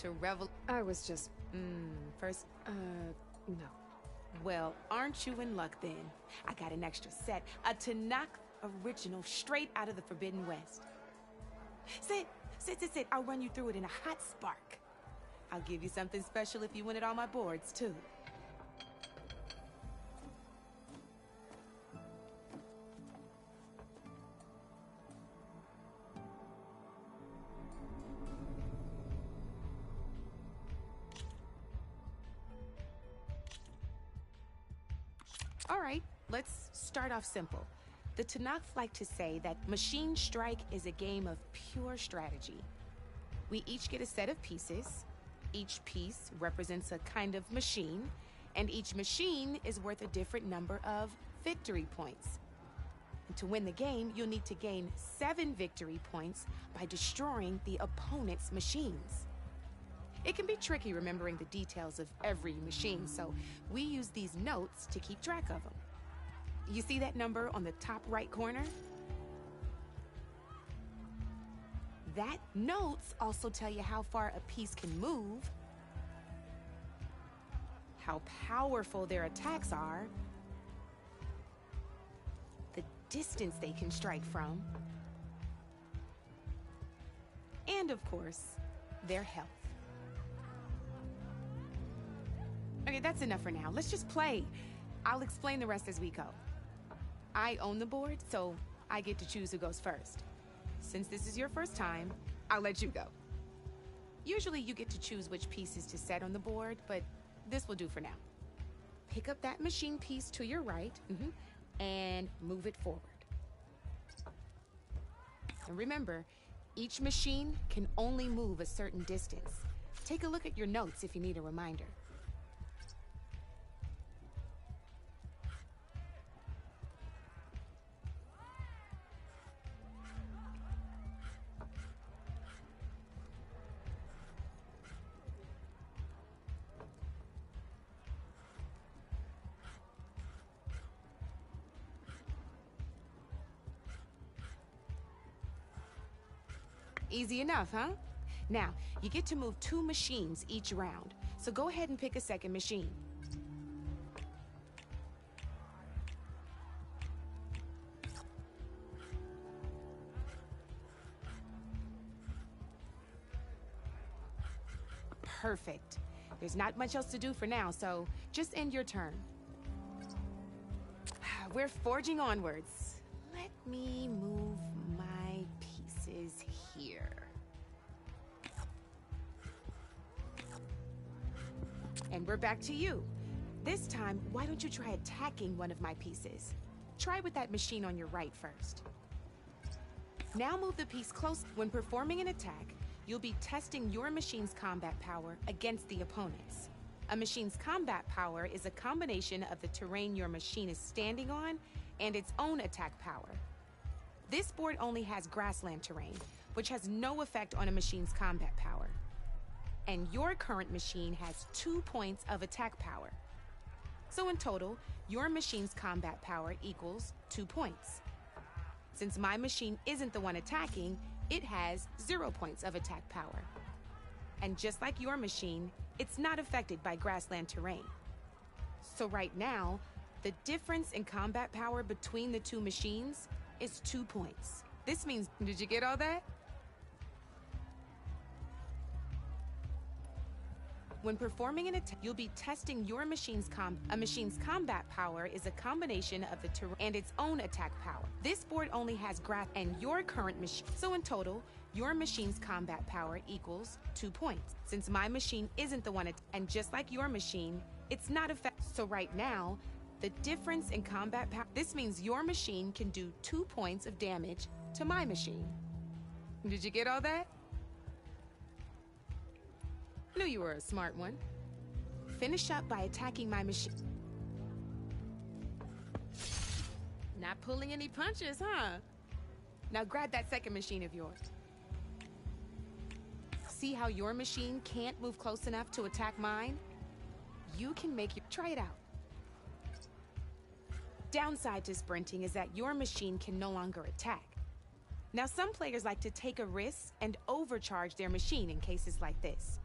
to revel. I was just, First, no. well, aren't you in luck then? I got an extra set, a Tanakh original straight out of the Forbidden West. Sit. I'll run you through it in a hot spark. I'll give you something special if you win at all my boards, too. All right, let's start off simple. The Tanakh like to say that Machine Strike is a game of pure strategy. We each get a set of pieces. Each piece represents a kind of machine, and each machine is worth a different number of victory points. And to win the game, you'll need to gain 7 victory points by destroying the opponent's machines. It can be tricky remembering the details of every machine, so we use these notes to keep track of them. You see that number on the top right corner? That notes also tell you how far a piece can move, how powerful their attacks are, the distance they can strike from, and of course, their health. Okay, that's enough for now. Let's just play. I'll explain the rest as we go. I own the board, so I get to choose who goes first. Since this is your first time, I'll let you go. Usually you get to choose which pieces to set on the board, but this will do for now. Pick up that machine piece to your right, and move it forward. And remember, each machine can only move a certain distance. Take a look at your notes if you need a reminder. Easy enough, huh? Now, you get to move 2 machines each round, so go ahead and pick a second machine. Perfect. There's not much else to do for now, so just end your turn. We're forging onwards. Let me move my pieces here. And we're back to you. This time, why don't you try attacking one of my pieces? Try with that machine on your right first. Now move the piece close. When performing an attack, you'll be testing your machine's combat power against the opponent's. A machine's combat power is a combination of the terrain your machine is standing on and its own attack power. This board only has grassland terrain, which has no effect on a machine's combat power. And your current machine has 2 points of attack power. So in total, your machine's combat power equals 2 points. Since my machine isn't the one attacking, it has 0 points of attack power. And just like your machine, it's not affected by grassland terrain. So right now, the difference in combat power between the 2 machines is 2 points. This means, did you get all that? When performing an attack, you'll be testing your machine's a machine's combat power is a combination of the terrain and its own attack power. This board only has grass and your current machine. So in total, your machine's combat power equals 2 points. Since my machine isn't the one, and just like your machine, it's not affected. So right now, the difference in combat power, this means your machine can do 2 points of damage to my machine. Did you get all that? Knew you were a smart one. Finish up by attacking my machine. Not pulling any punches, huh? Now grab that second machine of yours. See how your machine can't move close enough to attack mine? You can make your... Try it out. Downside to sprinting is that your machine can no longer attack. Now some players like to take a risk and overcharge their machine in cases like this.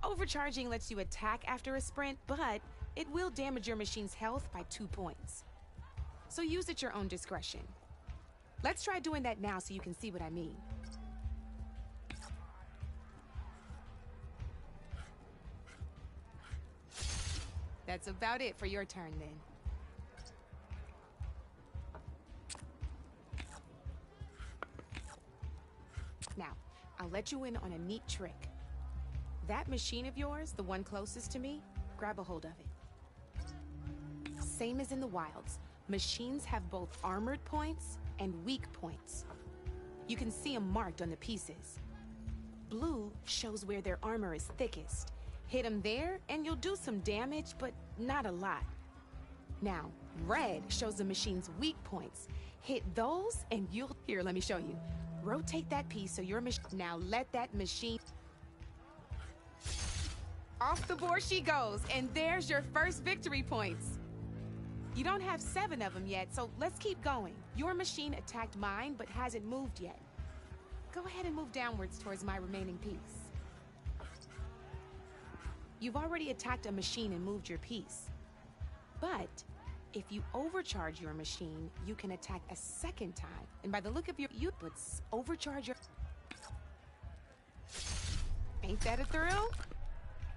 Overcharging lets you attack after a sprint, but it will damage your machine's health by 2 points. So use at your own discretion. Let's try doing that now so you can see what I mean. That's about it for your turn then. Now, I'll let you in on a neat trick. That machine of yours, the one closest to me, grab a hold of it. Same as in the wilds, machines have both armored points and weak points. You can see them marked on the pieces. Blue shows where their armor is thickest. Hit them there and you'll do some damage, but not a lot. Now, red shows the machine's weak points. Hit those and you'll... Here, let me show you. Rotate that piece so your machine... Now let that machine... Off the board she goes, and there's your first victory points. You don't have 7 of them yet, so let's keep going. Your machine attacked mine, but hasn't moved yet. Go ahead and move downwards towards my remaining piece. You've already attacked a machine and moved your piece. But if you overcharge your machine, you can attack a second time. And by the look of your outputs, overcharge your... Ain't that a thrill?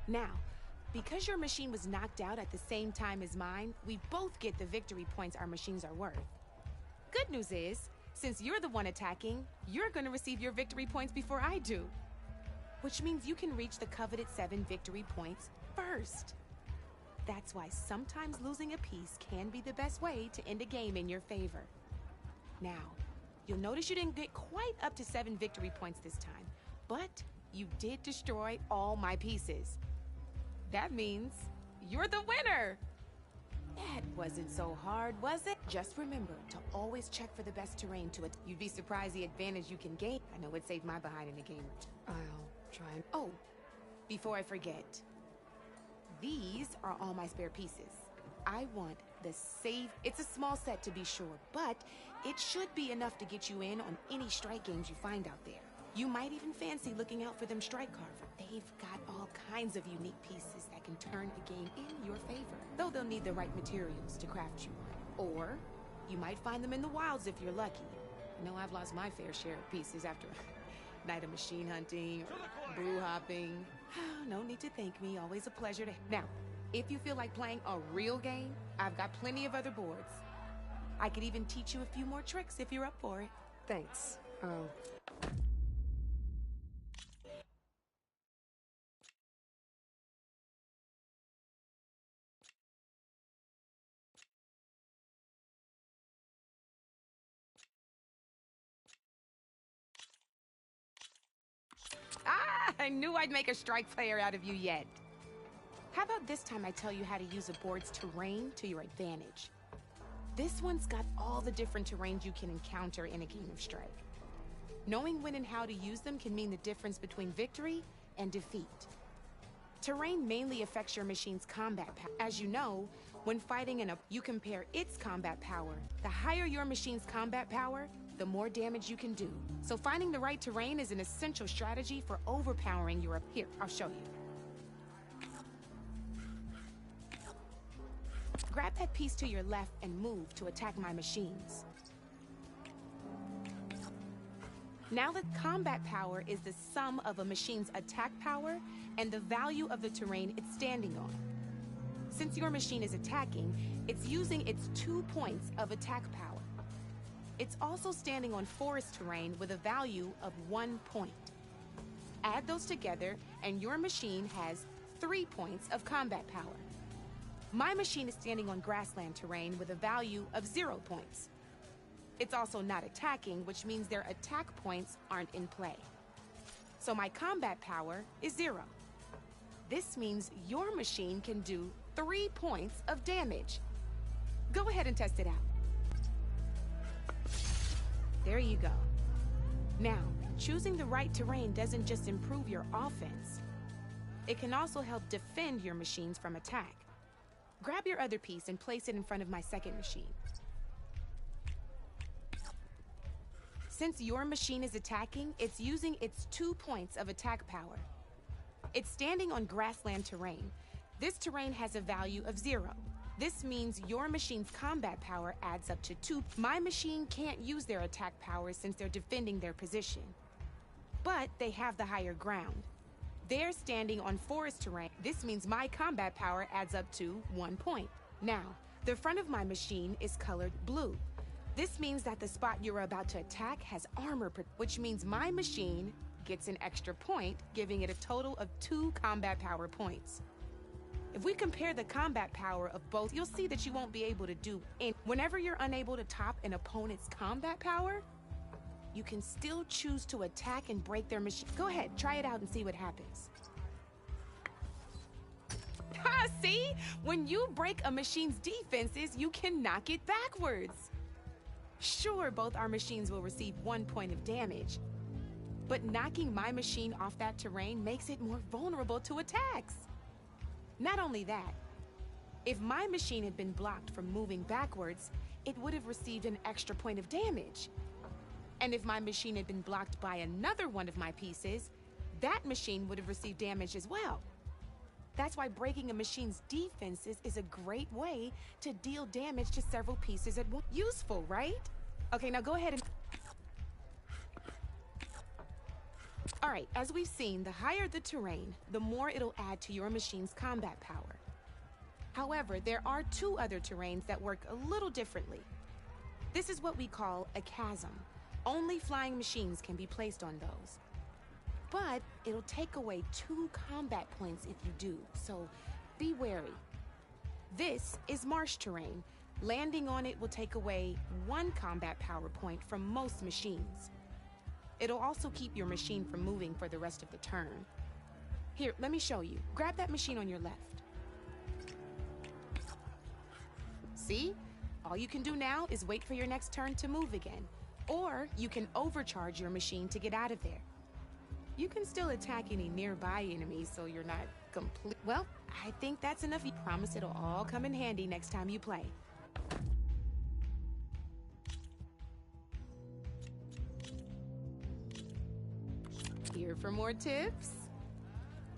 Now, because your machine was knocked out at the same time as mine, we both get the victory points our machines are worth. Good news is, since you're the one attacking, you're gonna receive your victory points before I do. Which means you can reach the coveted 7 victory points first. That's why sometimes losing a piece can be the best way to end a game in your favor. Now, you'll notice you didn't get quite up to 7 victory points this time, but you did destroy all my pieces. That means you're the winner! That wasn't so hard, was it? Just remember to always check for the best terrain to it. You'd be surprised the advantage you can gain. I know it saved my behind in the game. I'll try and... Oh, before I forget, these are all my spare pieces. I want the save. It's a small set to be sure, but it should be enough to get you in on any strike games you find out there. You might even fancy looking out for them strike cards. They've got all kinds of unique pieces that can turn a game in your favor, though they'll need the right materials to craft you one. Or you might find them in the wilds if you're lucky. I know I've lost my fair share of pieces after a night of machine hunting or brew hopping. No need to thank me, always a pleasure to... Now, if you feel like playing a real game, I've got plenty of other boards. I could even teach you a few more tricks if you're up for it. Thanks. I knew I'd make a strike player out of you yet. How about this time I tell you how to use a board's terrain to your advantage? This one's got all the different terrains you can encounter in a game of Strike. Knowing when and how to use them can mean the difference between victory and defeat. Terrain mainly affects your machine's combat power. As you know, when fighting you compare its combat power. The higher your machine's combat power, the more damage you can do. So finding the right terrain is an essential strategy for overpowering your... Here, I'll show you. Grab that piece to your left and move to attack my machines. Now the combat power is the sum of a machine's attack power and the value of the terrain it's standing on. Since your machine is attacking, it's using its 2 points of attack power. It's also standing on forest terrain with a value of 1 point. Add those together, and your machine has 3 points of combat power. My machine is standing on grassland terrain with a value of 0 points. It's also not attacking, which means their attack points aren't in play. So my combat power is 0. This means your machine can do 3 points of damage. Go ahead and test it out. There you go. Now, choosing the right terrain doesn't just improve your offense. It can also help defend your machines from attack. Grab your other piece and place it in front of my second machine. Since your machine is attacking, it's using its 2 points of attack power. It's standing on grassland terrain. This terrain has a value of 0. This means your machine's combat power adds up to 2. My machine can't use their attack powers since they're defending their position. But they have the higher ground. They're standing on forest terrain. This means my combat power adds up to 1 point. Now, the front of my machine is colored blue. This means that the spot you're about to attack has armor, which means my machine gets an extra point, giving it a total of 2 combat power points. If we compare the combat power of both, you'll see that you won't be able to do it. Whenever you're unable to top an opponent's combat power, you can still choose to attack and break their machine. Go ahead, try it out and see what happens. Ha, see? When you break a machine's defenses, you can knock it backwards. Sure, both our machines will receive 1 point of damage, but knocking my machine off that terrain makes it more vulnerable to attacks. Not only that, if my machine had been blocked from moving backwards, it would have received an extra point of damage. And if my machine had been blocked by another one of my pieces, that machine would have received damage as well. That's why breaking a machine's defenses is a great way to deal damage to several pieces at once. Useful, right? Okay, now go ahead and... All right, as we've seen, the higher the terrain, the more it'll add to your machine's combat power. However, there are 2 other terrains that work a little differently. This is what we call a chasm. Only flying machines can be placed on those. But it'll take away 2 combat points if you do, so be wary. This is marsh terrain. Landing on it will take away 1 combat power point from most machines. It'll also keep your machine from moving for the rest of the turn. Here, let me show you. Grab that machine on your left. See? All you can do now is wait for your next turn to move again. Or you can overcharge your machine to get out of there. You can still attack any nearby enemies so you're not complete. Well, I think that's enough. You promise it'll all come in handy next time you play. Here for more tips?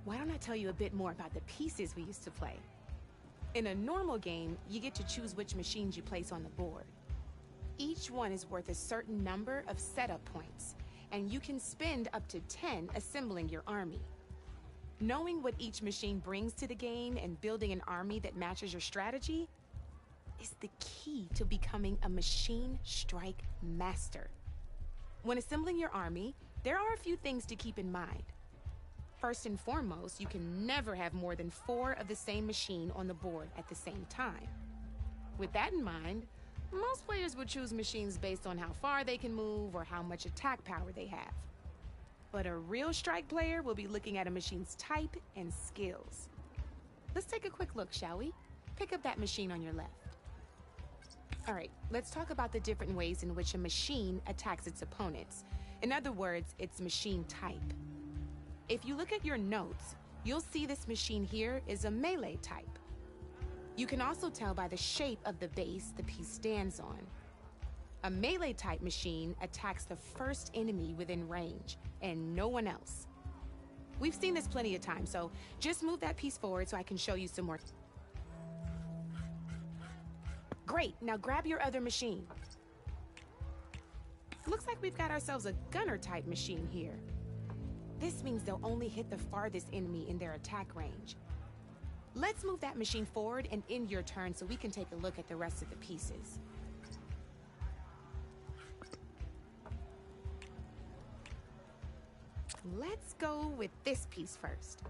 Why don't I tell you a bit more about the pieces we used to play? In a normal game, you get to choose which machines you place on the board. Each one is worth a certain number of setup points, and you can spend up to 10 assembling your army. Knowing what each machine brings to the game and building an army that matches your strategy is the key to becoming a machine strike master. When assembling your army, there are a few things to keep in mind. First and foremost, you can never have more than 4 of the same machine on the board at the same time. With that in mind, most players would choose machines based on how far they can move or how much attack power they have. But a real strike player will be looking at a machine's type and skills. Let's take a quick look, shall we? Pick up that machine on your left. All right, let's talk about the different ways in which a machine attacks its opponents. In other words, its machine type. If you look at your notes, you'll see this machine here is a melee type. You can also tell by the shape of the base the piece stands on. A melee type machine attacks the first enemy within range, and no one else. We've seen this plenty of times, so just move that piece forward so I can show you some more. Great, now grab your other machine. Looks like we've got ourselves a gunner type machine here. This means they'll only hit the farthest enemy in their attack range. Let's move that machine forward and end your turn so we can take a look at the rest of the pieces. Let's go with this piece first.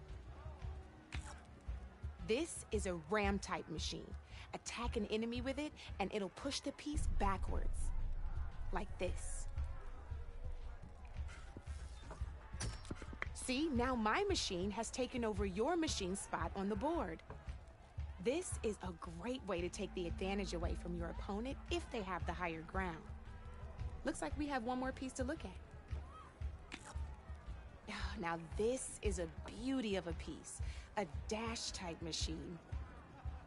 This is a ram type machine. Attack an enemy with it and it'll push the piece backwards. Like this. See, now my machine has taken over your machine's spot on the board. This is a great way to take the advantage away from your opponent if they have the higher ground. Looks like we have one more piece to look at. Now this is a beauty of a piece, a dash type machine.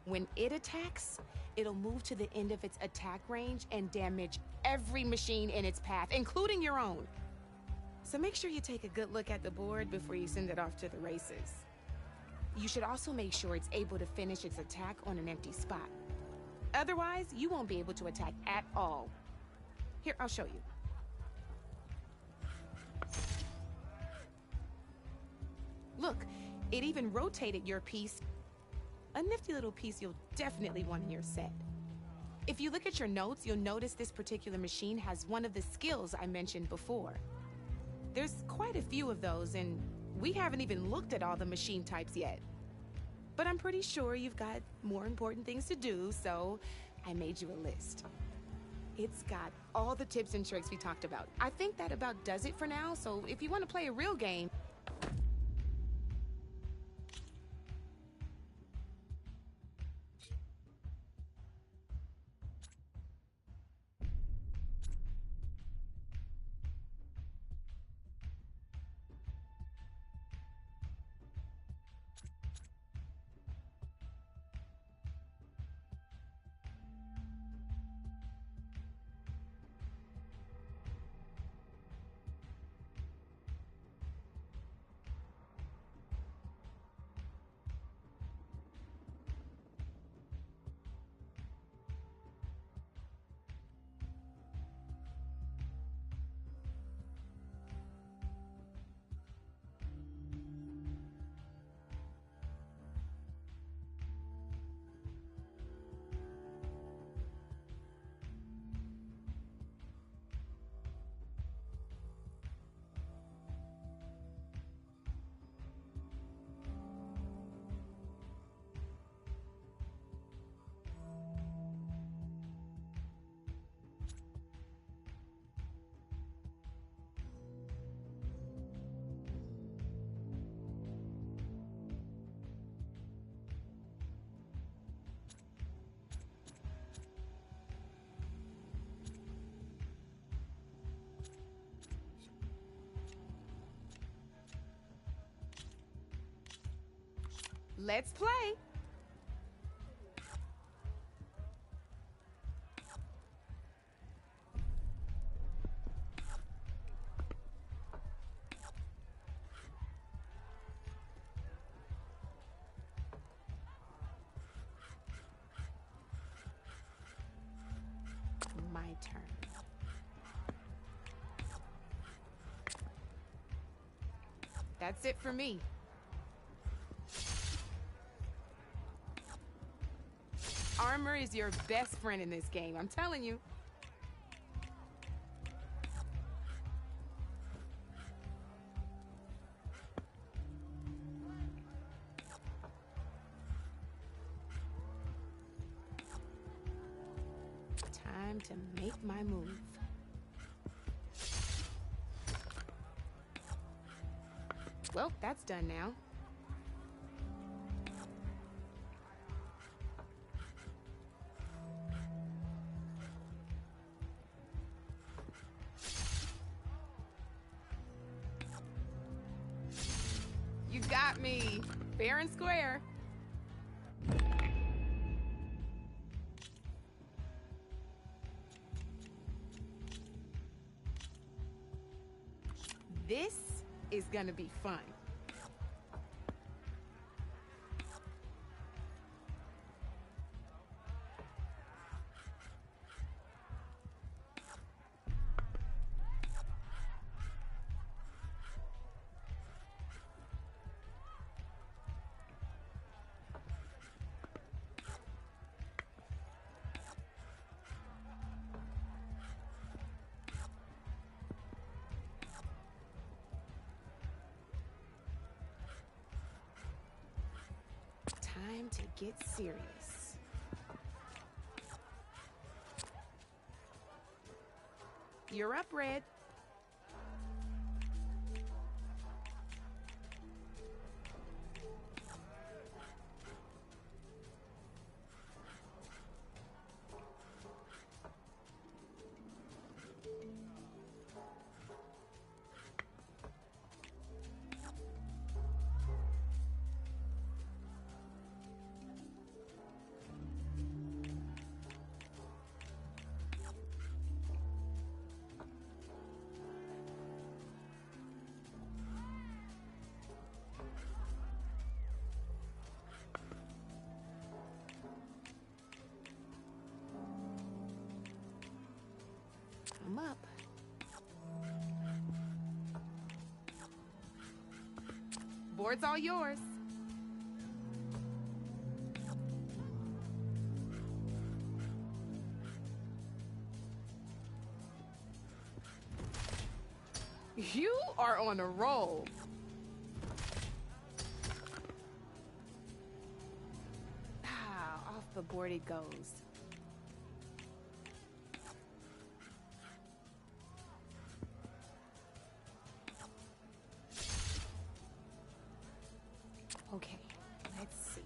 When it attacks, it'll move to the end of its attack range and damage every machine in its path, including your own. So make sure you take a good look at the board before you send it off to the races. You should also make sure it's able to finish its attack on an empty spot. Otherwise, you won't be able to attack at all. Here, I'll show you. Look, it even rotated your piece. A nifty little piece you'll definitely want in your set. If you look at your notes, you'll notice this particular machine has one of the skills I mentioned before. There's quite a few of those, and we haven't even looked at all the machine types yet. But I'm pretty sure you've got more important things to do, so I made you a list. It's got all the tips and tricks we talked about. I think that about does it for now, so if you want to play a real game... Let's play! My turn. That's it for me. Armor is your best friend in this game, I'm telling you. Time to make my move. Well, that's done now. You got me, fair and square. This is gonna be fun. Time to get serious. You're up, Red. I'm up. Board's all yours. You are on a roll. Ah, off the board it goes. Okay, let's see.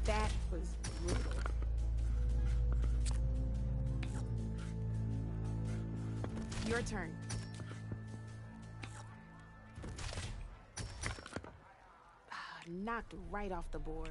That was brutal. Your turn. Ah, knocked right off the board.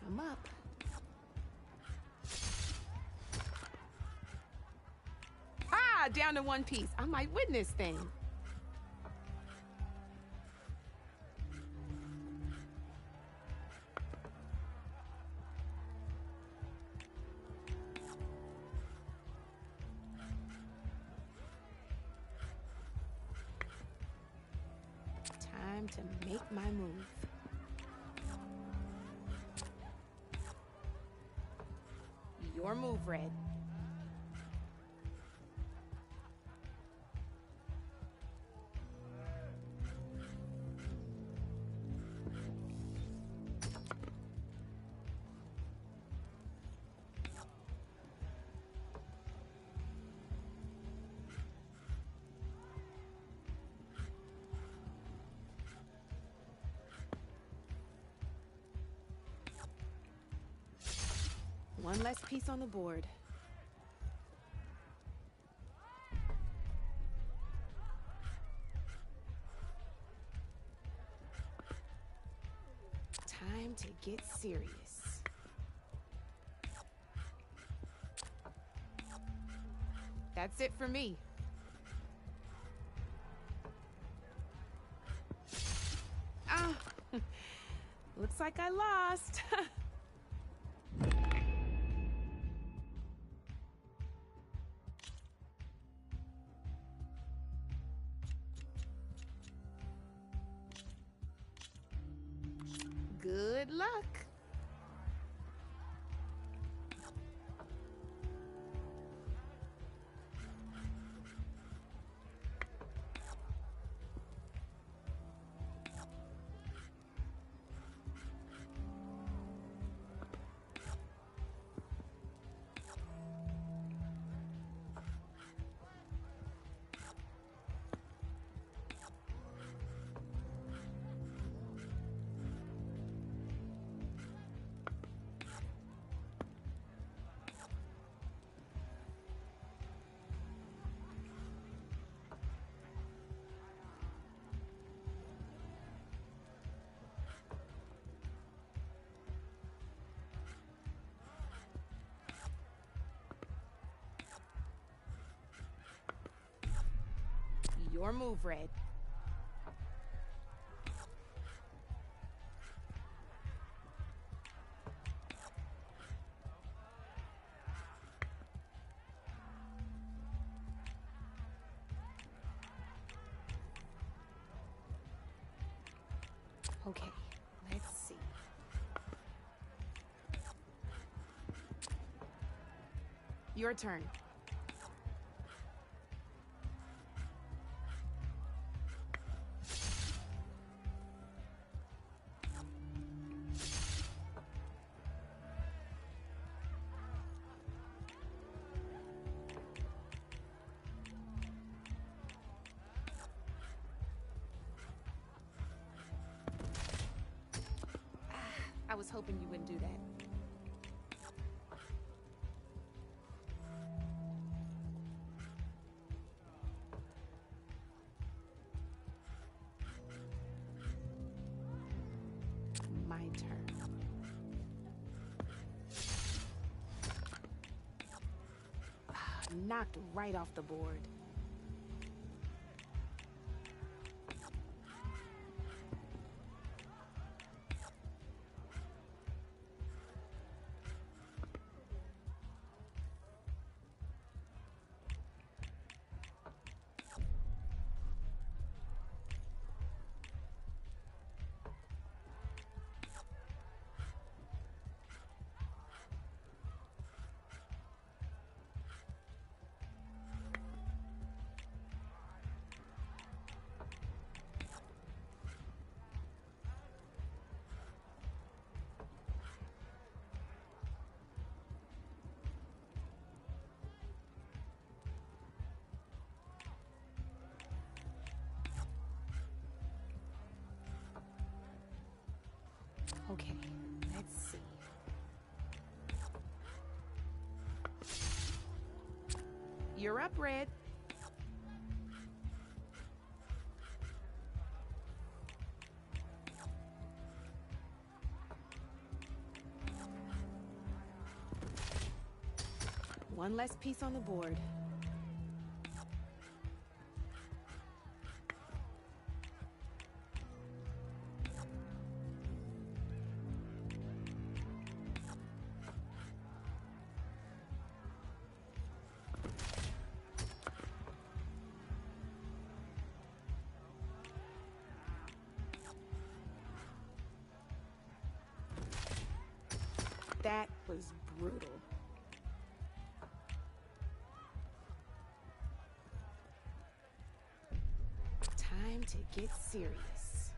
I'm up. Ah, down to one piece. I might win this thing. Time to make my move. Your move, Red. One less piece on the board. Time to get serious. That's it for me. Ah, looks like I lost. Good luck. Your move, Red. Okay, let's see. Your turn. I was hoping you wouldn't do that. my turn. Knocked right off the board. Okay, let's see. You're up, Red. One less piece on the board. That was brutal. Time to get serious.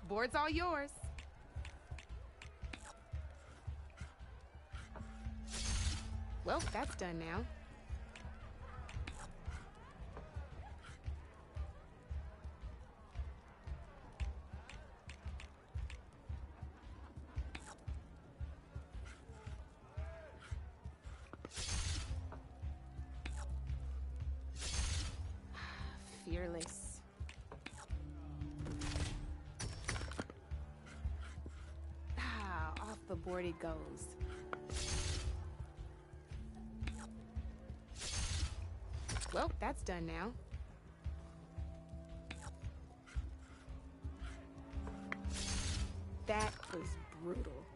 Board's all yours. Well, that's done now. Fearless. Off the board it goes. Well, that's done now. That was brutal.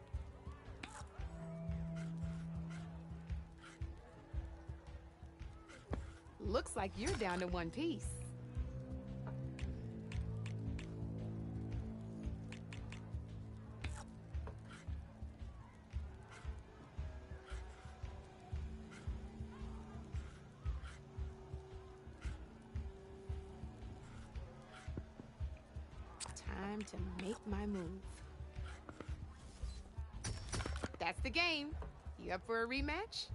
Looks like you're down to one piece. Time to make my move. That's the game. You up for a rematch?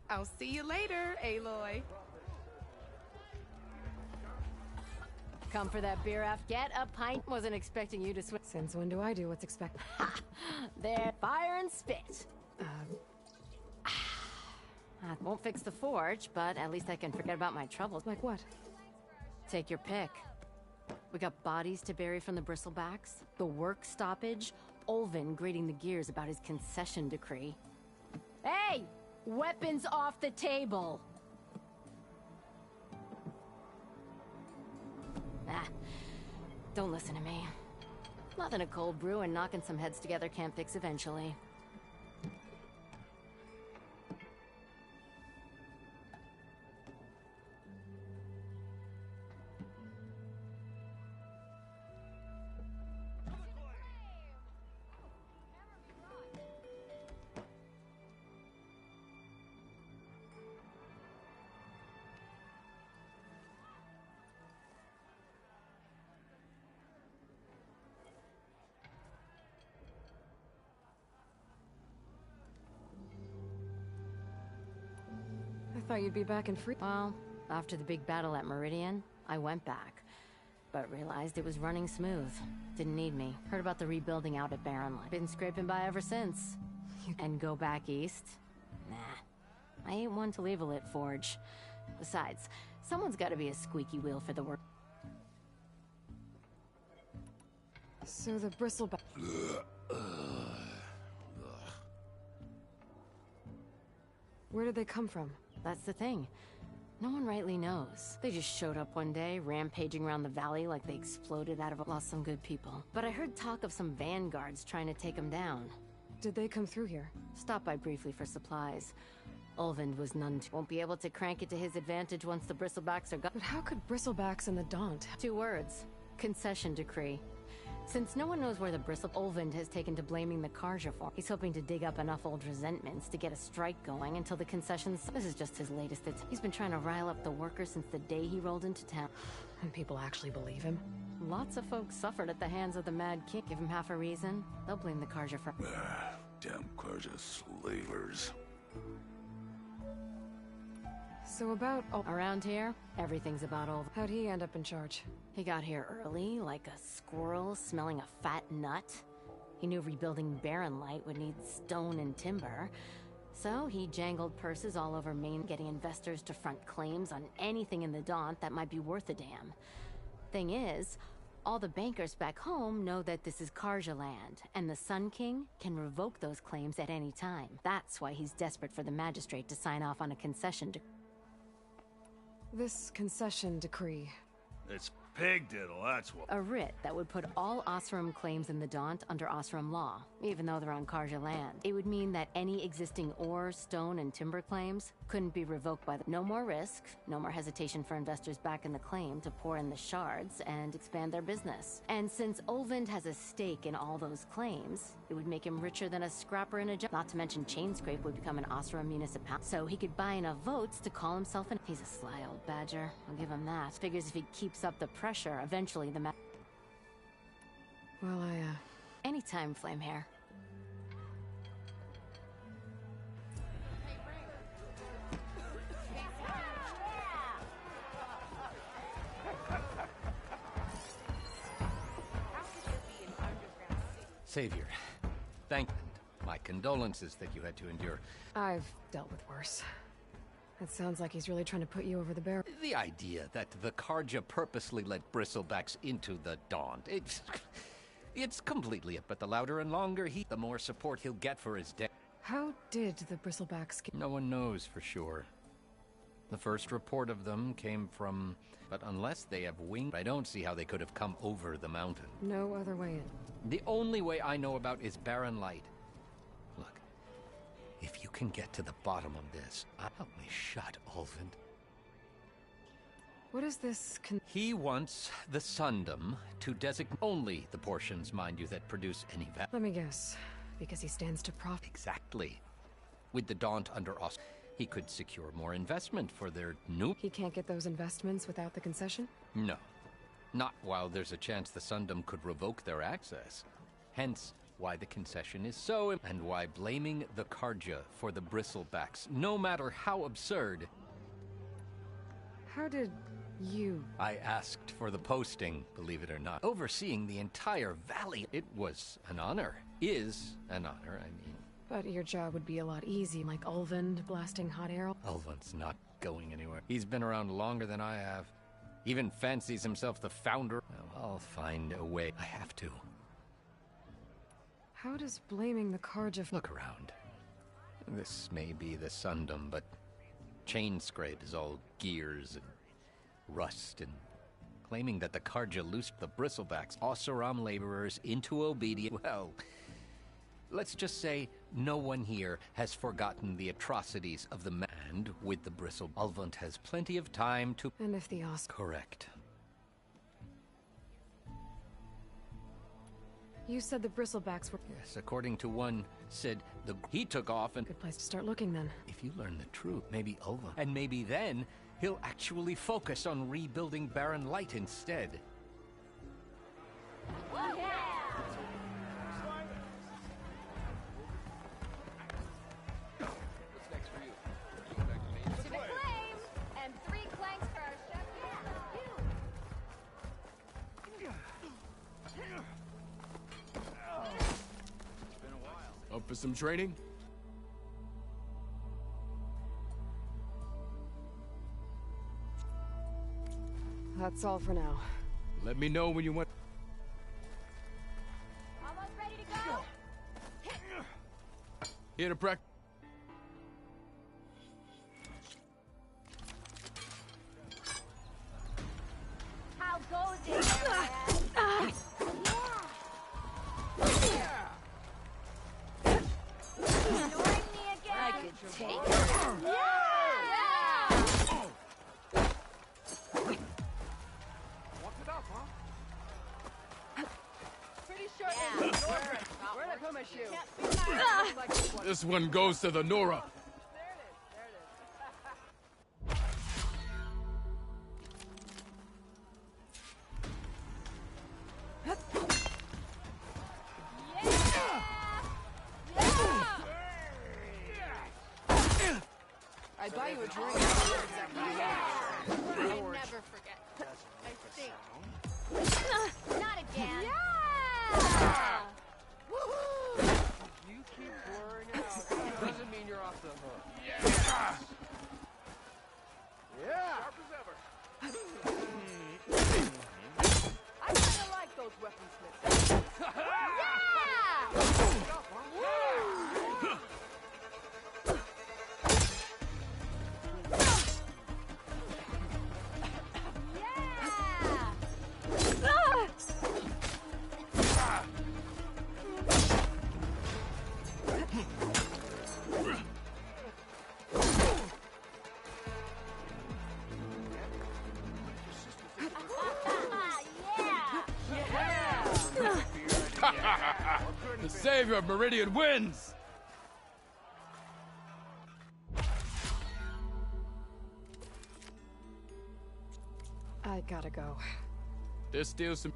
I'll see you later, Aloy. Come for that beer after. Get a pint. Wasn't expecting you to swim. Since when do I do what's expected? Ha! There, fire and spit. That won't fix the forge, but at least I can forget about my troubles. Like what? Take your pick. We got bodies to bury from the bristlebacks, the work stoppage, Olvin grating the gears about his concession decree. Hey! Weapons off the table! Don't listen to me. Nothing a cold brew and knocking some heads together can't fix eventually. I thought you'd be back in free. Well, after the big battle at Meridian, I went back. but realized it was running smooth. Didn't need me. Heard about the rebuilding out at Barren Light. Been scraping by ever since. And go back east? Nah. I ain't one to leave a lit forge. Besides, someone's gotta be a squeaky wheel for the work. So the bristleback... Where did they come from? That's the thing. No one rightly knows. They just showed up one day, rampaging around the valley like they exploded out of it. Lost some good people. But I heard talk of some vanguards trying to take them down. Did they come through here? Stopped by briefly for supplies. Ulvund was none too... Won't be able to crank it to his advantage once the bristlebacks are gone. But how could bristlebacks and the Daunt... 2 words. Concession decree. Since no one knows where the Ulvund has taken to blaming the Karja for, he's hoping to dig up enough old resentments to get a strike going until the concessions... This is just his latest. He's been trying to rile up the workers since the day he rolled into town. And people actually believe him? Lots of folks suffered at the hands of the Mad King. Give him half a reason, they'll blame the Karja for... Damn Karja slavers. So about... Around here, everything's about Ulvund. How'd he end up in charge? He got here early, like a squirrel smelling a fat nut. He knew rebuilding Barren Light would need stone and timber. So he jangled purses all over Maine, getting investors to front claims on anything in the Daunt that might be worth a damn. Thing is, all the bankers back home know that this is Karja land, and the Sun King can revoke those claims at any time. That's why he's desperate for the magistrate to sign off on a concession This concession decree... It's pig diddle, that's what. A writ that would put all Oseram claims in the Daunt under Oseram law, even though they're on Karja land. It would mean that any existing ore, stone, and timber claims couldn't be revoked by the... No more risk, no more hesitation for investors back in the claim to pour in the shards and expand their business. And since Ulvund has a stake in all those claims, it would make him richer than a scrapper in a job. Not to mention Chainscrape would become an Oseram municipality. So he could buy enough votes to call himself an... He's a sly old badger, I'll give him that. Figures if he keeps up the pressure, eventually the Well, Anytime, Flamehair. Savior, thank my condolences that you had to endure. I've dealt with worse. It sounds like he's really trying to put you over the barrel. The idea that the Karja purposely let bristlebacks into the Daunt, it's completely it. But the louder and longer the more support he'll get for his death. How did the bristlebacks get... No one knows for sure. The first report of them came from... But unless they have wings, I don't see how they could have come over the mountain. No other way in. The only way I know about is Barren Light. Look, if you can get to the bottom of this, help me shut Ulvund. What is this He wants the Sundom to designate only the portions, mind you, that produce any value. Let me guess. Because he stands to profit. Exactly. With the Daunt under us, he could secure more investment for their new... He can't get those investments without the concession? No. Not while there's a chance the Sundom could revoke their access. Hence, why the concession is so... And why blaming the Karja for the bristlebacks, no matter how absurd... How did you... I asked for the posting, believe it or not. Overseeing the entire valley. It was an honor. Is an honor, I mean. But your job would be a lot easier, like Ulvund blasting hot air. Ulvund's not going anywhere. He's been around longer than I have. Even fancies himself the founder. Well, I'll find a way. I have to. How does blaming the Karja... Look around. This may be the Sundom, but Chainscrape is all gears and rust, and claiming that the Karja loosed the bristlebacks, Oseram laborers, into obedience. Well, let's just say no one here has forgotten the atrocities of the man with the bristle. Ulvund has plenty of time to... And if the Correct. You said the bristlebacks were... Yes, according to one, said he took off and... Good place to start looking, then. If you learn the truth, maybe Ulvund... And maybe then, he'll actually focus on rebuilding Barren Light instead. Up for some training? That's all for now. Let me know when you want. Almost ready to go? Here to practice. How goes it, ignoring me again? I could take it. Walk it up, huh? Pretty short end. Where'd I put my shoe? This one goes to the Nora. There it is. I'd buy you a drink. I never forget. I think. Not again. Yeah! You keep blurring out. Doesn't mean you're off the hook. Yeah. Sharp as ever. I kind of like those weaponsmiths. The savior of Meridian wins! I gotta go. There's still some...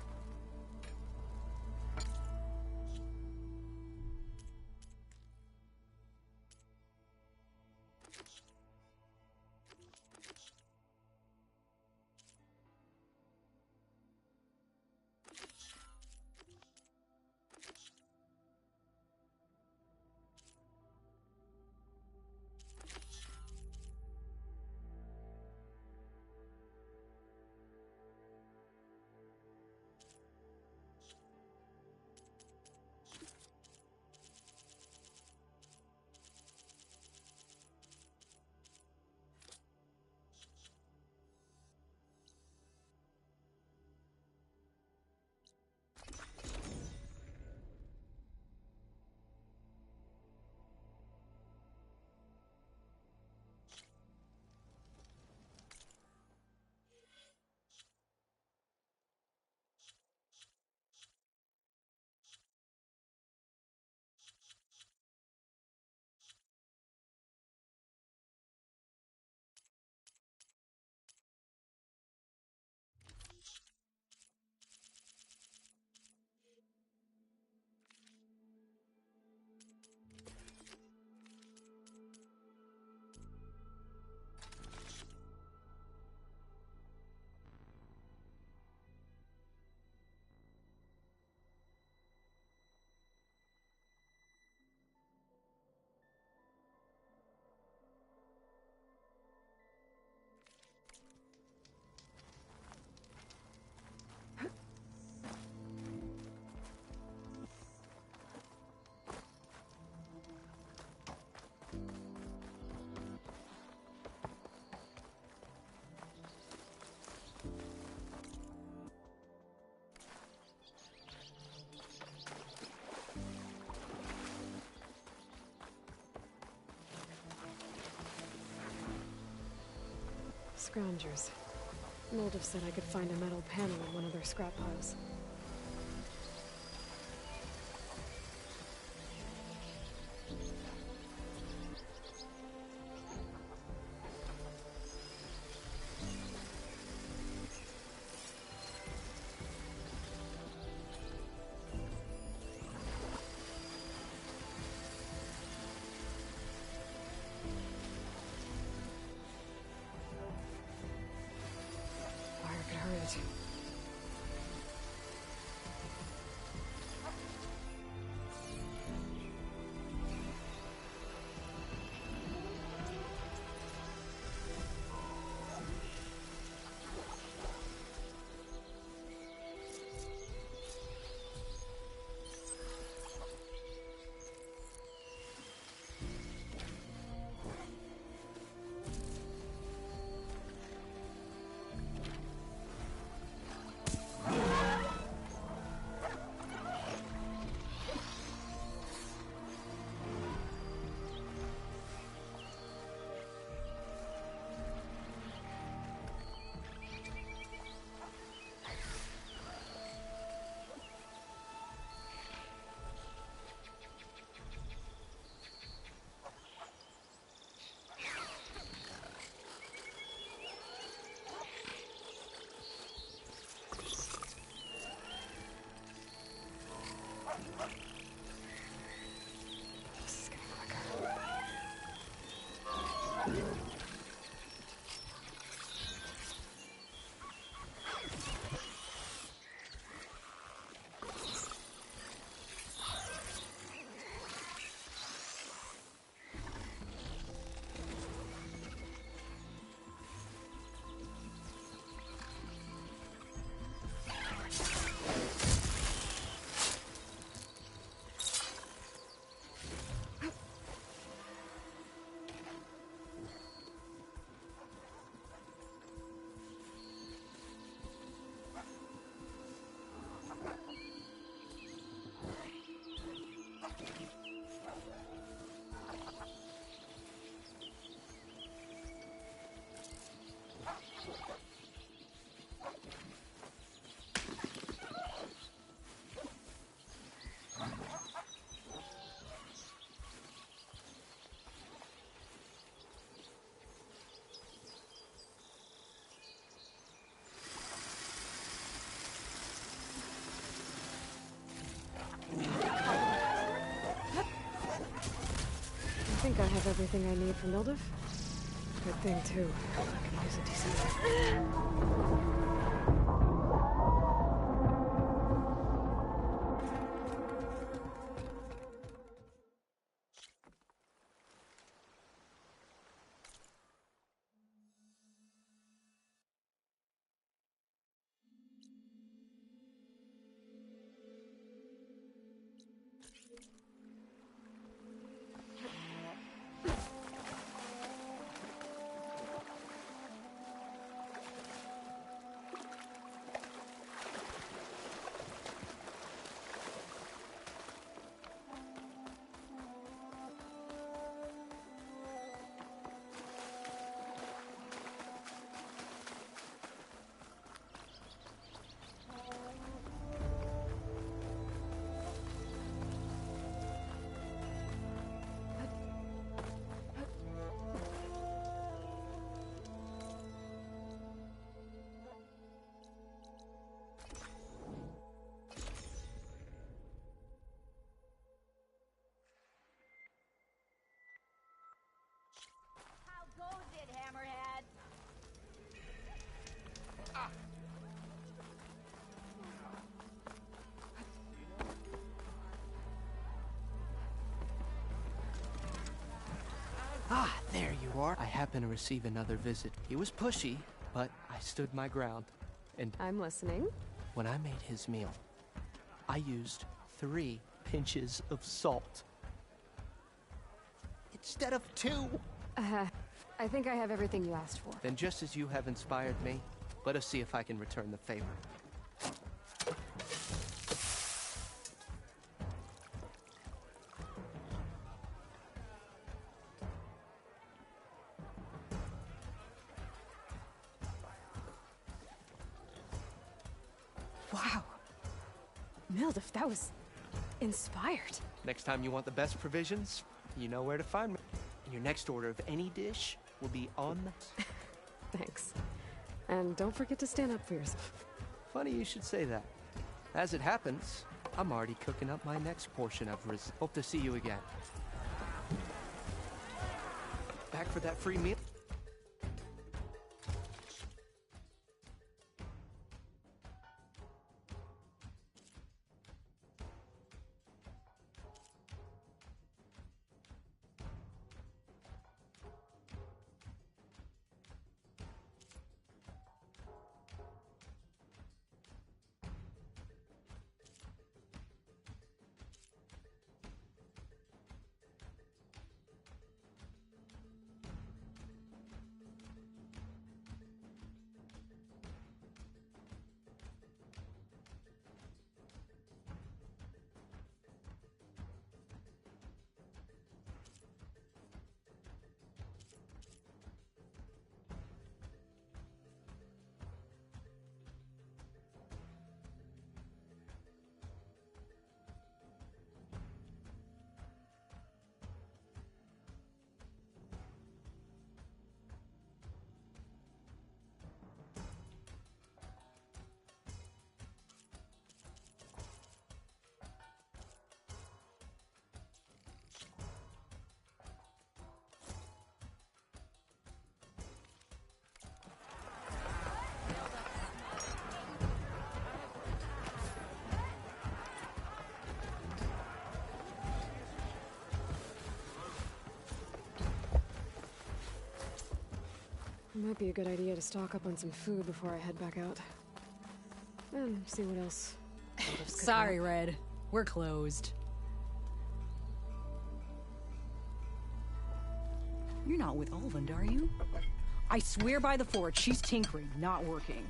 Scroungers. Moldov said I could find a metal panel in one of their scrap piles. Fire could hurt it. think I have everything I need for Mildev. Good thing, too. I can use a decent... How goes it, Hammerhead? Ah, there you are. I happen to receive another visit. He was pushy, but I stood my ground. And I'm listening. when I made his meal, I used 3 pinches of salt. Instead of 2. I think I have everything you asked for. Then just as you have inspired me, let us see if I can return the favor. Wow. Mildev, that was... inspired. Next time you want the best provisions, you know where to find me. And your next order of any dish will be on the... Thanks. And don't forget to stand up for yourself. Funny you should say that. As it happens, I'm already cooking up my next portion of Riz. Hope to see you again. Back for that free meal? It might be a good idea to stock up on some food before I head back out. And see what else. Sorry, Red. We're closed. You're not with Ulvund, are you? I swear by the Forge, she's tinkering, not working.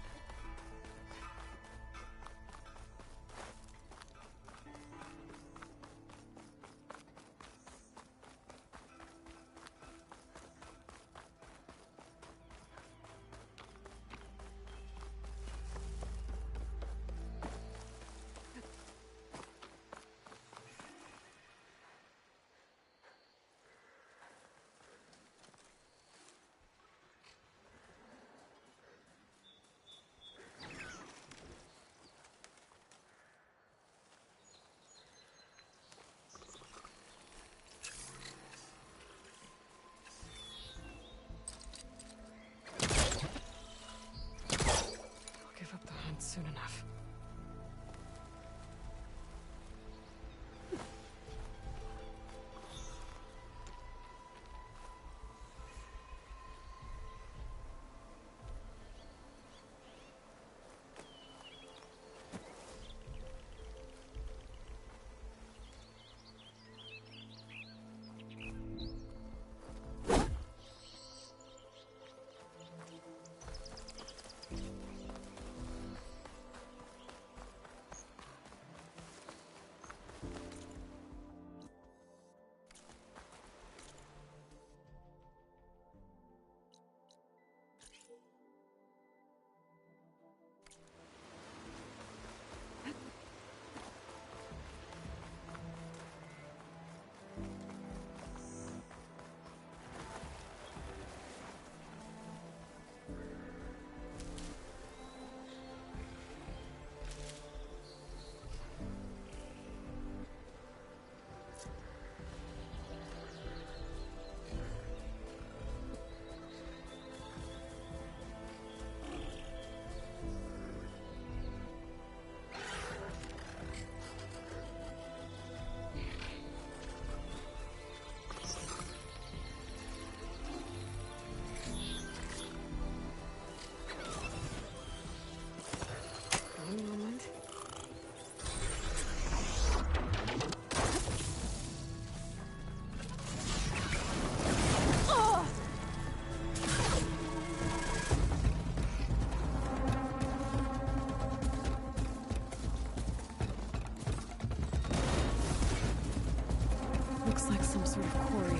Looks like some sort of quarry.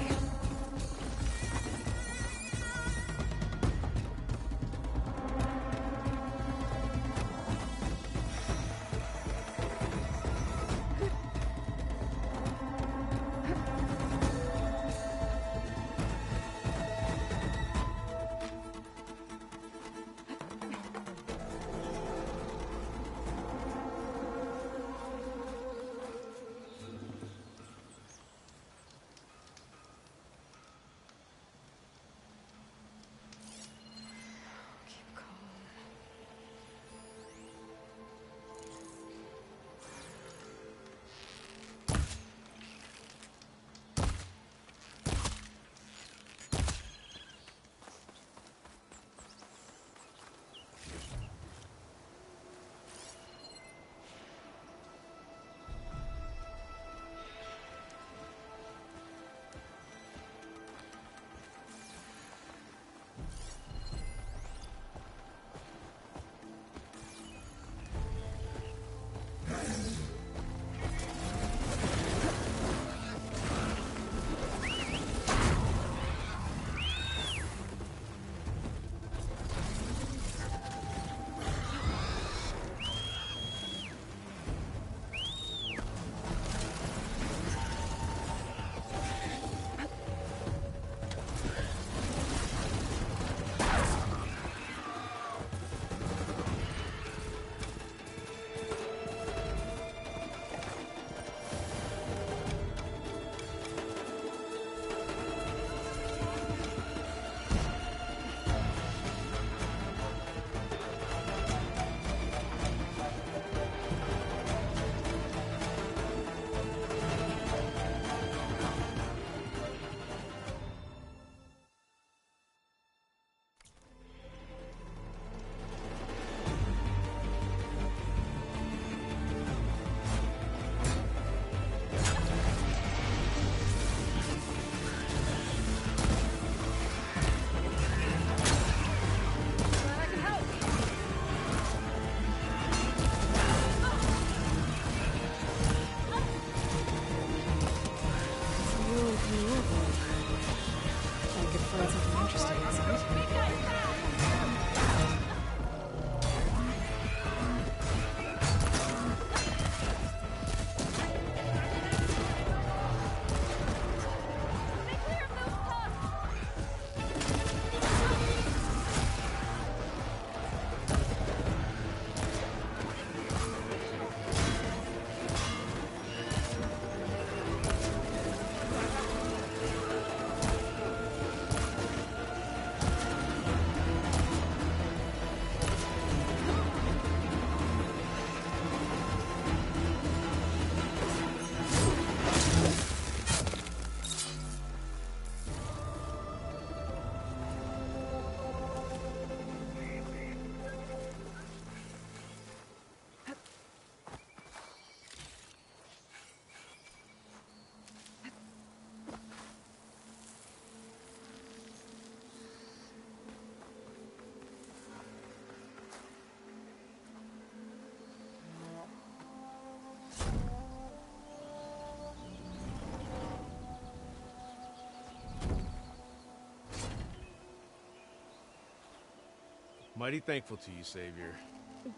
Mighty thankful to you, Savior.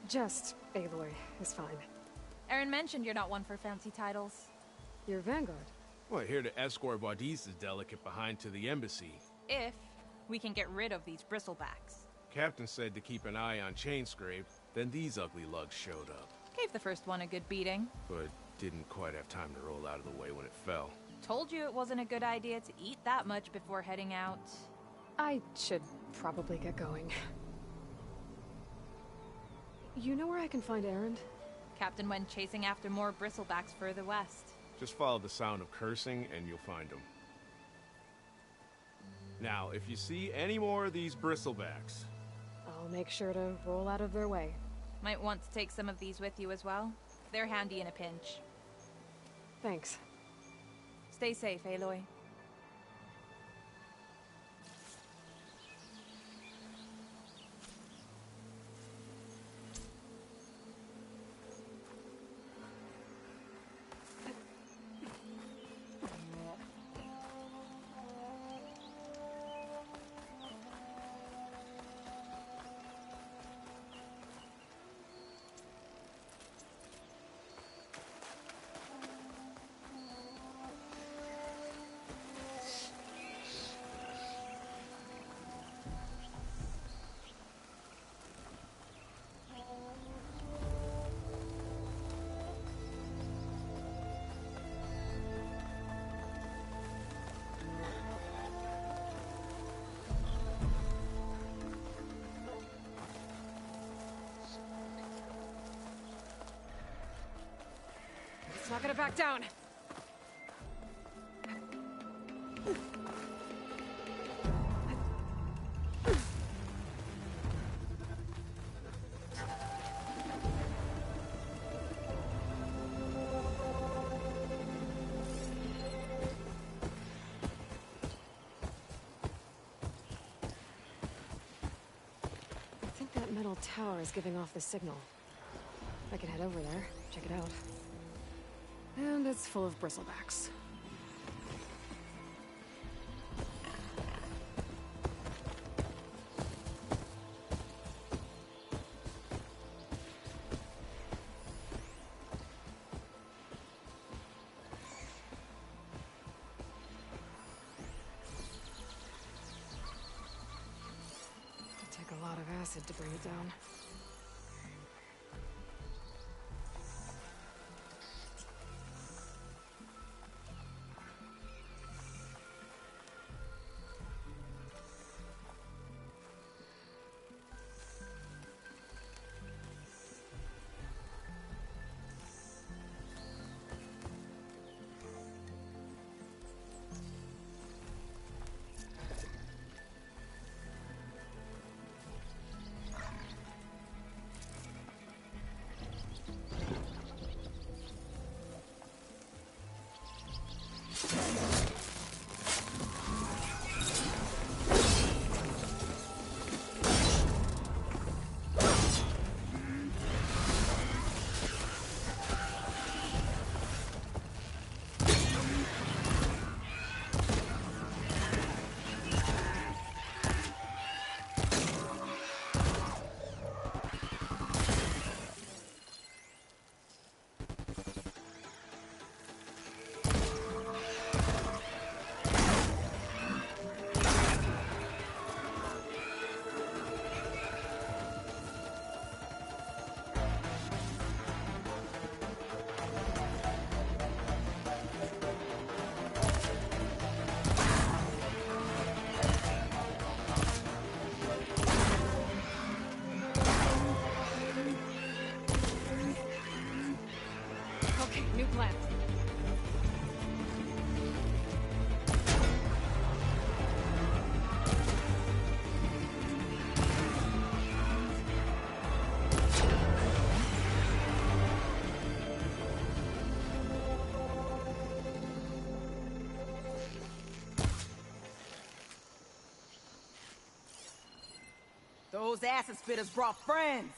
Just Aloy is fine. Aaron mentioned you're not one for fancy titles. You're Vanguard. Well, here to escort Baudi's delicate behind to the embassy. If we can get rid of these bristlebacks. Captain said to keep an eye on Chainscrape, then these ugly lugs showed up. Gave the first one a good beating. But didn't quite have time to roll out of the way when it fell. Told you it wasn't a good idea to eat that much before heading out. I should probably get going. You know where I can find Erend? Captain went chasing after more bristlebacks further west. Just follow the sound of cursing and you'll find him. Now, if you see any more of these bristlebacks... I'll make sure to roll out of their way. Might want to take some of these with you as well. They're handy in a pinch. Thanks. Stay safe, Aloy. Not gonna back down. I think that metal tower is giving off the signal. I can head over there, check it out. And it's full of bristlebacks. It'd take a lot of acid to bring it down. Okay, new plan. Those acid spitters brought friends.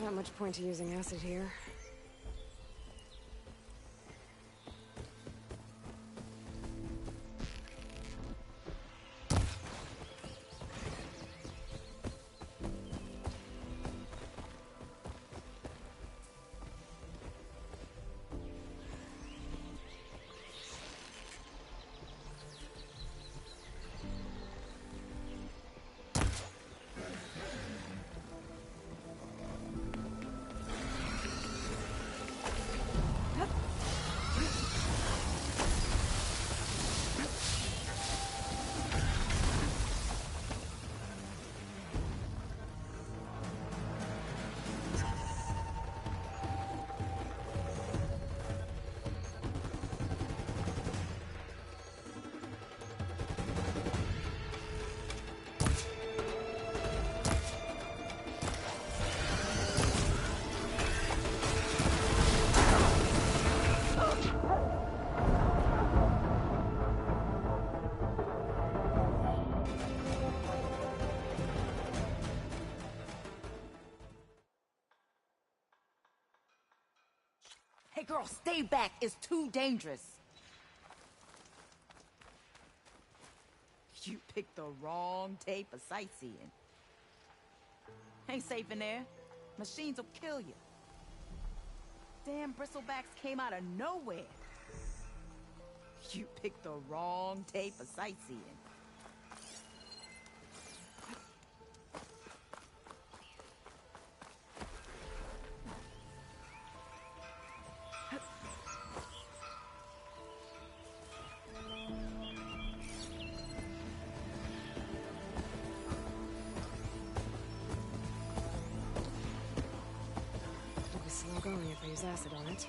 that much point to using acid here. Hey girl, stay back. It's too dangerous. You picked the wrong day for sightseeing. Ain't safe in there. Machines will kill you. Damn bristlebacks came out of nowhere. You picked the wrong day for sightseeing. It'll be slow going if I use acid on it.